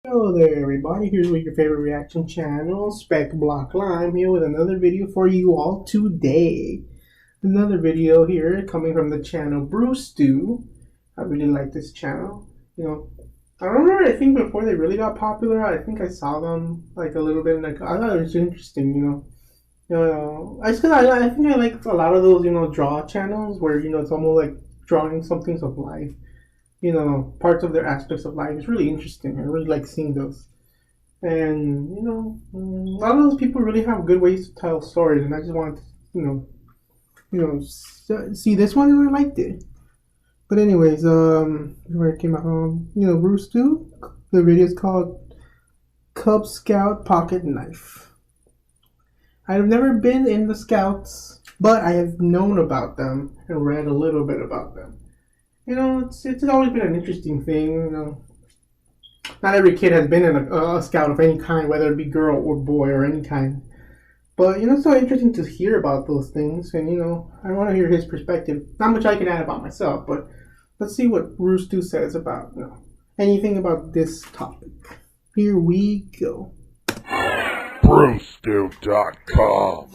Hello there everybody, here's with your favorite reaction channel, Speckblocklime, here with another video for you all today. Another video here coming from the channel Brewstew. I really like this channel. I remember, I think before they really got popular, I think I saw them like a little bit, and I thought it was interesting. I think I like a lot of those, draw channels where, it's almost like drawing some things of life, parts of their aspects of life. It's really interesting. I really like seeing those. And, a lot of those people really have good ways to tell stories. And I just wanted to, see this one and I liked it. But anyways, where it came out from, Bruce too. The video is called Cub Scout Pocket Knife. I've never been in the Scouts, but I have known about them and read a little bit about them. It's always been an interesting thing. Not every kid has been in a scout of any kind, whether it be girl or boy or any kind. But it's so interesting to hear about those things, and I want to hear his perspective. Not much I can add about myself, but let's see what Brewstew says about anything about this topic. Here we go. Brewstew.com.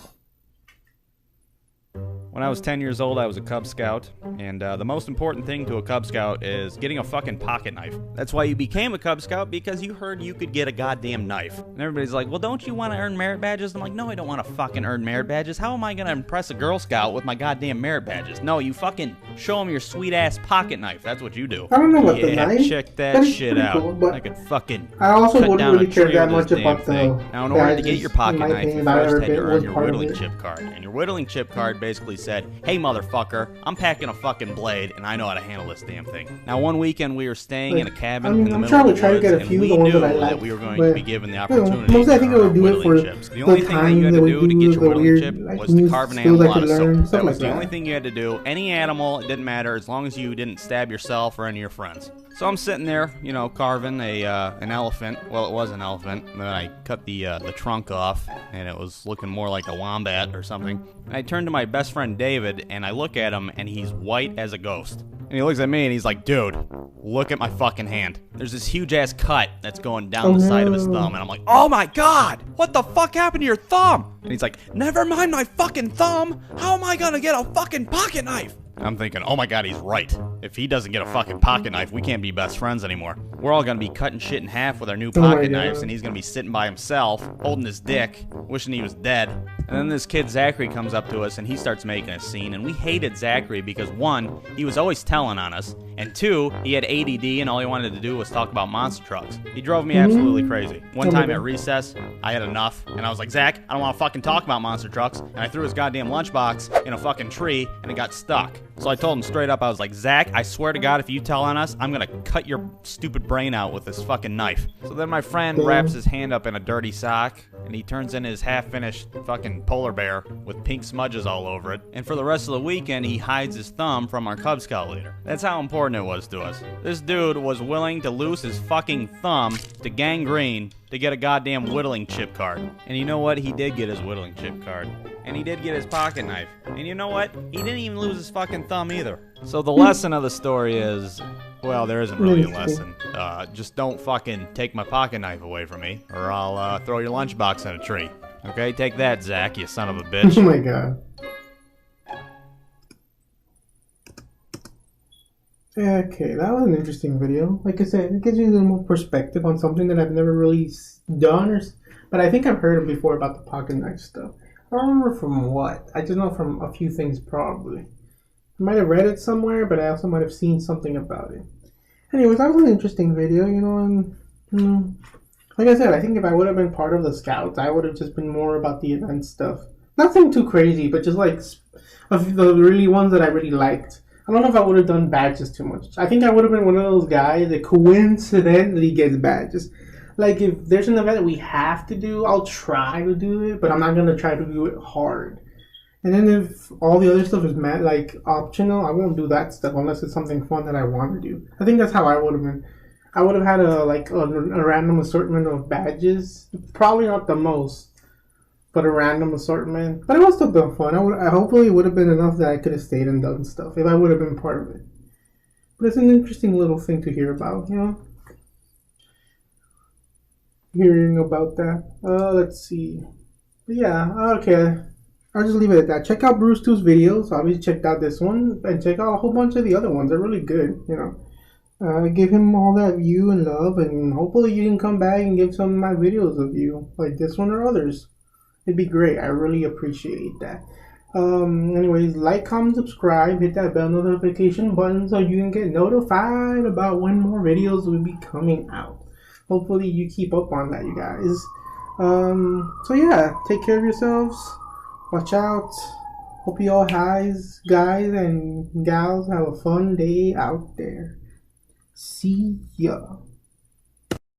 When I was 10 years old, I was a Cub Scout, and the most important thing to a Cub Scout is getting a fucking pocket knife. That's why you became a Cub Scout, because you heard you could get a goddamn knife. And everybody's like, well, don't you want to earn merit badges? I'm like, no, I don't want to fucking earn merit badges. How am I going to impress a Girl Scout with my goddamn merit badges? No, you fucking show them your sweet-ass pocket knife. That's what you do. I don't know what the knife. Check that shit out. Cool, I could fucking I also cut wouldn't down really a care tree that with much this about damn thing. Now, in order to get your pocket knife, you first had to earn your whittling chip card. And your whittling chip card basically said, hey, motherfucker, I'm packing a fucking blade, and I know how to handle this damn thing. Now, one weekend we were staying in a cabin in the middle of the woods, and we knew that we were going to be given the opportunity to I think I would do it for chips. The only thing that you had to do to get your whittling chip was to carve an animal out of soap. That was the only thing you had to do. Any animal, it didn't matter, as long as you didn't stab yourself or any of your friends. So I'm sitting there, carving an elephant. Well, it was an elephant. And then I cut the trunk off, and it was looking more like a wombat or something. And I turned to my best friend David, and I look at him, and he's white as a ghost. And he looks at me, and he's like, dude, look at my fucking hand. There's this huge-ass cut that's going down the side of his thumb. And I'm like, oh my god, what the fuck happened to your thumb? And he's like, never mind my fucking thumb. How am I gonna get a fucking pocket knife? And I'm thinking, oh my god, he's right. If he doesn't get a fucking pocket knife, we can't be best friends anymore. We're all gonna be cutting shit in half with our new pocket knives, and he's gonna be sitting by himself, holding his dick, wishing he was dead. And then this kid Zachary comes up to us, and he starts making a scene, and we hated Zachary because, one, he was always telling on us, and two, he had ADD, and all he wanted to do was talk about monster trucks. He drove me absolutely crazy. One time at recess, I had enough, and I was like, Zach, I don't want to fucking talk about monster trucks, and I threw his goddamn lunchbox in a fucking tree, and it got stuck. So I told him straight up, I was like, Zach, I swear to God, if you tell on us, I'm gonna cut your stupid brain out with this fucking knife. So then my friend wraps his hand up in a dirty sock, and he turns in his half-finished fucking polar bear with pink smudges all over it. And for the rest of the weekend, he hides his thumb from our Cub Scout leader. That's how important it was to us. This dude was willing to lose his fucking thumb to gangrene to get a goddamn whittling chip card. And you know what? He did get his whittling chip card. And he did get his pocket knife. And you know what? He didn't even lose his fucking thumb either. So the lesson of the story is, well, there isn't really a lesson. Just don't fucking take my pocket knife away from me, or I'll throw your lunchbox in a tree. Okay, take that, Zach, you son of a bitch. Oh my god. Okay, that was an interesting video. Like I said, it gives you a little more perspective on something that I've never really done, but I think I've heard before about the pocket knife stuff. I don't remember from what. I just know from a few things probably. I might have read it somewhere, but I also might have seen something about it. Anyways, that was an interesting video, and like I said, I think if I would have been part of the Scouts, I would have just been more about the event stuff. Nothing too crazy, but just like the really ones that I really liked. I don't know if I would have done badges too much. I think I would have been one of those guys that coincidentally gets badges. Like, if there's an event that we have to do, I'll try to do it, but I'm not going to try to do it hard. And then if all the other stuff is optional, I won't do that stuff unless it's something fun that I want to do. I think that's how I would have been. I would have had a random assortment of badges. Probably not the most, but a random assortment. But it was still been fun. I hopefully it would have been enough that I could have stayed and done stuff if I would have been part of it. But it's an interesting little thing to hear about, hearing about that. Let's see. But yeah, okay. I'll just leave it at that. Check out Brewstew's videos. Obviously, checked out this one and check out a whole bunch of the other ones. They're really good. You know. Give him all that view and love, and hopefully you can come back and give some of my videos of you, like this one or others. It'd be great. I really appreciate that. Anyways, like, comment, subscribe, hit that bell notification button so you can get notified about when more videos will be coming out. Hopefully you keep up on that, you guys. So yeah, take care of yourselves. Watch out. Hope you all guys and gals have a fun day out there. See ya.